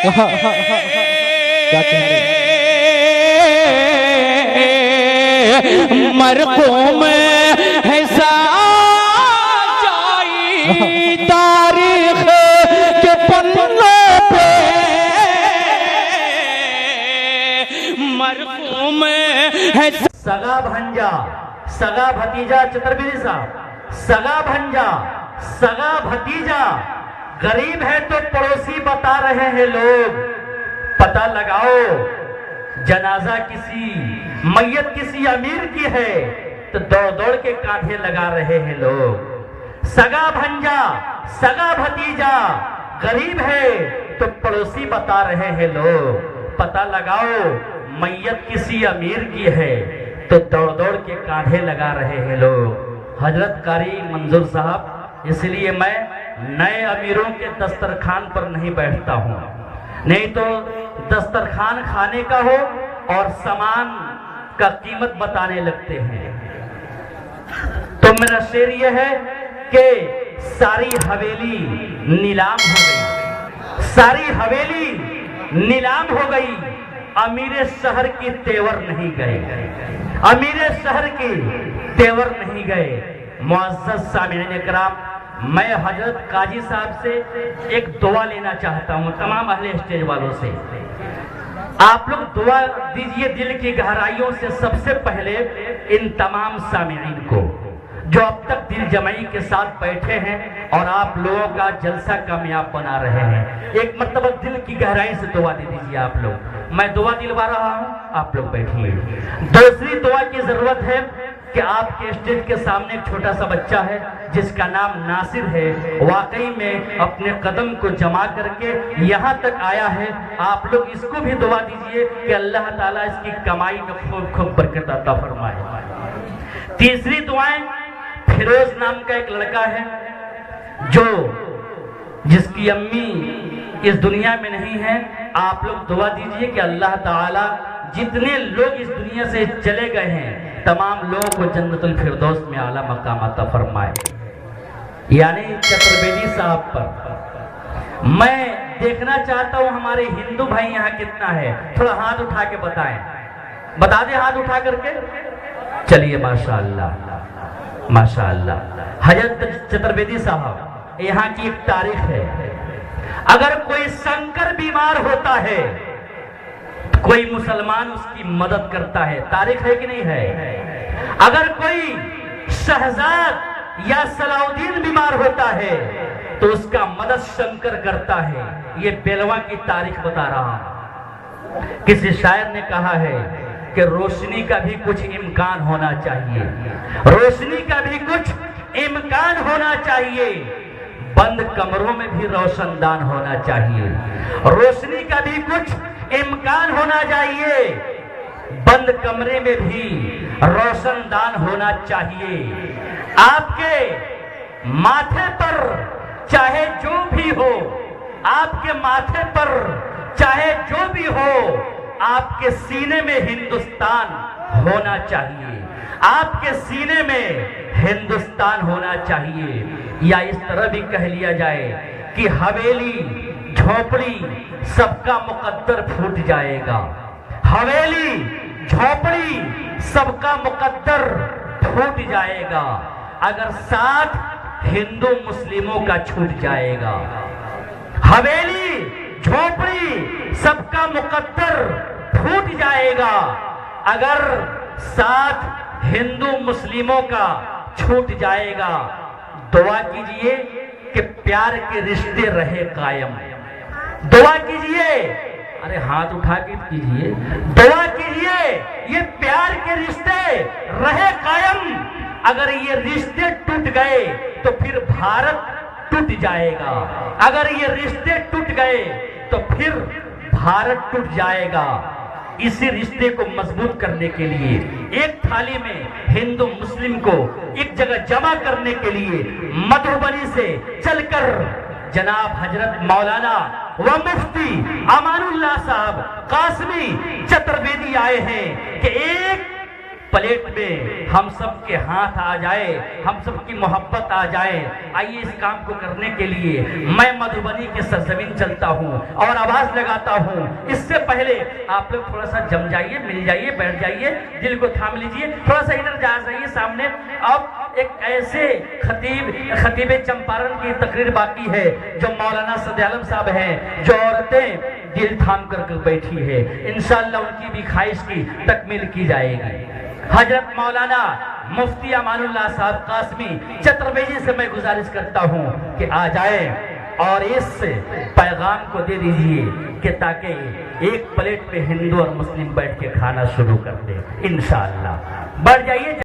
क्या कह रहे मरहूम है जाई तारीख के पन्नों पे, मरहूम है सगा भंजा, सगा भतीजा, चतुर्वेदी साहब, सगा भंजा, सगा भतीजा, गरीब है तो पड़ोसी बता रहे हैं लोग। पता लगाओ, जनाजा किसी, मैयत किसी अमीर की है तो दौड़ दौड़ के कांधे लगा रहे हैं लोग। सगा भंजा, सगा भतीजा, गरीब है तो पड़ोसी बता रहे हैं लोग। पता लगाओ, मैयत किसी अमीर की है तो दौड़ दौड़ के कांधे लगा रहे हैं लोग। हजरत कारी मंजूर साहब, इसलिए मैं नए अमीरों के दस्तरखान पर नहीं बैठता हूँ, नहीं तो दस्तरखान खाने का हो और सामान का कीमत बताने लगते हैं। तो मेरा शेर यह है कि सारी हवेली नीलाम हो गई, सारी हवेली नीलाम हो गई, अमीर शहर की तेवर नहीं गए, अमीर शहर की तेवर नहीं गए। मुअज़्ज़ज़ सामिईन इकराम, मैं हजरत काजी साहब से एक दुआ लेना चाहता हूँ, तमाम अहले स्टेज वालों से। आप लोग दुआ दीजिए दिल की गहराइयों से, सबसे पहले इन तमाम सामिईन को जो अब तक दिल जमाई के साथ बैठे हैं और आप लोगों का जलसा कामयाब बना रहे हैं। एक मर्तबा दिल की गहराई से दुआ दे दीजिए आप लोग। मैं दुआ दिलवा रहा हूँ, आप लोग बैठिए। दूसरी दुआ की जरूरत है कि आपके स्टेज के सामने एक छोटा सा बच्चा है जिसका नाम नासिर है, वाकई में अपने कदम को जमा करके यहाँ तक आया है। आप लोग इसको भी दुआ दीजिए कि अल्लाह ताला इसकी कमाई में खूब खूब बरकत अता फरमाए। तीसरी दुआएं, फिरोज नाम का एक लड़का है जो जिसकी अम्मी इस दुनिया में नहीं है। आप लोग दुआ दीजिए कि अल्लाह ताला जितने लोग इस दुनिया से चले गए हैं तमाम लोगों को जन्नतुल फिरदौस में आला मकाम अता फरमाए। यानी चतुर्वेदी साहब पर मैं देखना चाहता हूं हमारे हिंदू भाई यहाँ कितना है, थोड़ा हाथ उठा के बताएं, बता दे हाथ उठा करके। चलिए माशाअल्लाह माशाअल्लाह। हजरत चतुर्वेदी साहब, यहाँ की एक तारीख है, अगर कोई शंकर बीमार होता है कोई मुसलमान उसकी मदद करता है, तारीख है कि नहीं है। अगर कोई शहजाद या सलाउद्दीन बीमार होता है तो उसका मदद शंकर करता है। ये बेलवा की तारीख बता रहा हूं। किसी शायर ने कहा है कि रोशनी का भी कुछ इम्कान होना चाहिए, रोशनी का भी कुछ इम्कान होना चाहिए, बंद कमरों में भी रोशनदान होना चाहिए। रोशनी का भी कुछ इम्कान होना चाहिए, बंद कमरे में भी रोशनदान होना चाहिए। आपके माथे पर चाहे जो भी हो, आपके माथे पर चाहे जो भी हो, आपके सीने में हिंदुस्तान होना चाहिए, आपके सीने में हिंदुस्तान होना चाहिए। या इस तरह भी कह लिया जाए कि हवेली झोपड़ी सबका मुकद्दर फूट जाएगा, हवेली झोपड़ी सबका मुकद्दर फूट जाएगा अगर साथ हिंदू मुस्लिमों का छूट जाएगा। हवेली झोपड़ी सबका मुकद्दर फूट जाएगा अगर साथ हिंदू मुस्लिमों का छूट जाएगा। दुआ कीजिए कि प्यार के रिश्ते रहे कायम, दुआ कीजिए, अरे हाथ उठा के कीजिए, दुआ कीजिए ये प्यार के रिश्ते रहे कायम। अगर ये रिश्ते टूट गए तो फिर भारत टूट जाएगा, अगर ये रिश्ते टूट गए तो फिर भारत टूट जाएगा। इसी रिश्ते को मजबूत करने के लिए एक थाली में हिंदू मुस्लिम को एक जगह जमा करने के लिए मधुबनी से चलकर जनाब हजरत मौलाना व मुफ्ती अमानुल्लाह साहब कासमी चतुर्वेदी आए हैं कि एक प्लेट में हम सब के हाथ आ जाए, हम सब की मोहब्बत आ जाए। आइए इस काम को करने के लिए मैं मधुबनी के सरजमीन चलता हूँ और आवाज लगाता हूँ। इससे पहले आप लोग थोड़ा सा जम जाइए, मिल जाइए, बैठ जाइए, दिल को थाम लीजिए, थोड़ा सा इधर जा जाइए सामने। अब एक ऐसे खतीब चंपारण की तकरीर बाकी है जो मौलाना सदे आलम साहब हैं, जो औरतें दिल थाम कर बैठी है। इंशाअल्लाह उनकी भी ख्वाहिश की तकमील की जाएगी। हजरत मौलाना मुफ्ती अमानुल्लाह साहब कासमी चतुर्वेदी से मैं गुजारिश करता हूं कि आ जाए और इस पैगाम को दे दीजिए कि ताकि एक प्लेट पे हिंदू और मुस्लिम बैठ के खाना शुरू कर दे। इंशाअल्लाह बढ़ जाइए।